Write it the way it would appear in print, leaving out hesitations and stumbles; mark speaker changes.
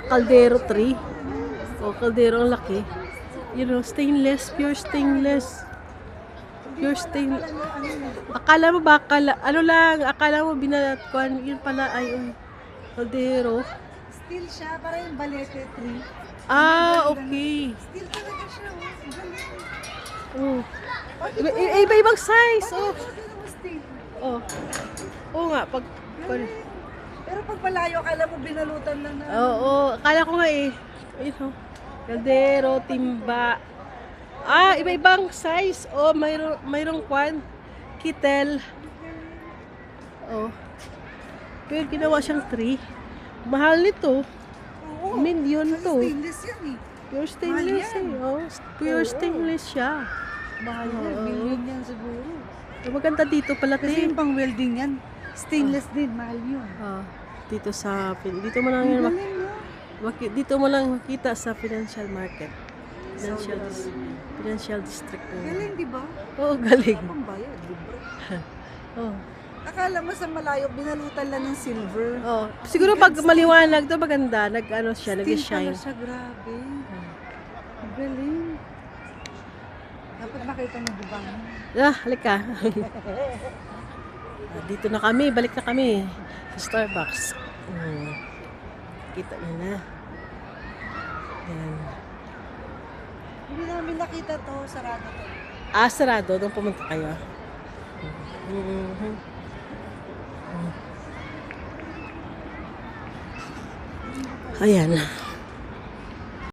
Speaker 1: Caldero tree. O, caldero ang laki. You know, stainless, pure stainless. Pure stainless. Akala mo ba, akala mo binatkuan, yun pala ay yung caldero.
Speaker 2: Steel siya, para yung balete tree.
Speaker 1: Ah, okay.
Speaker 2: Steel talaga siya.
Speaker 1: Oh. Iba-ibang size. Oh.
Speaker 2: Steel.
Speaker 1: Oh. Oo nga,
Speaker 2: Pero pag malayo, akala mo binalutan lang na.
Speaker 1: Oo, akala ko nga eh. Ayun, oh. Kaldero, timba. Ah, iba-ibang size. Oh, mayroong kwan. Kitel. Oh. Pero ginawa siyang tree. Mahal nito.
Speaker 2: Oo.
Speaker 1: Million
Speaker 2: Kasi
Speaker 1: to.
Speaker 2: stainless yan eh.
Speaker 1: Pure stainless
Speaker 2: Mahal yan.
Speaker 1: eh. Oh, pure
Speaker 2: Oo.
Speaker 1: stainless siya.
Speaker 2: Mahal yan.
Speaker 1: Oo.
Speaker 2: Million yan siguro.
Speaker 1: Maganda dito pala,
Speaker 2: Kasi
Speaker 1: te.
Speaker 2: yung pang welding yan, stainless din. Mahal yun.
Speaker 1: Ah, dito dito mo lang
Speaker 2: Ang
Speaker 1: yan
Speaker 2: galing no?
Speaker 1: dito mo lang makita sa financial market. Financial district.
Speaker 2: Galing di ba?
Speaker 1: Oo, galing.
Speaker 2: Pang bayad, libre.
Speaker 1: Oh.
Speaker 2: Akala mo sa malayo, binalutan lang ng silver.
Speaker 1: Oh, siguro pag maliwanag to maganda, nag-ano siya,
Speaker 2: Steel
Speaker 1: nag-shine.
Speaker 2: pala siya, grabe. Ang galing. Dapat makita mo diba?
Speaker 1: Ah, halika. Dito na kami, balik na kami sa Starbucks. Kita niyo na. Yan.
Speaker 2: Hindi namin nakita to, sarado to.
Speaker 1: Ah, sarado, doon pumunta kayo. Ayan.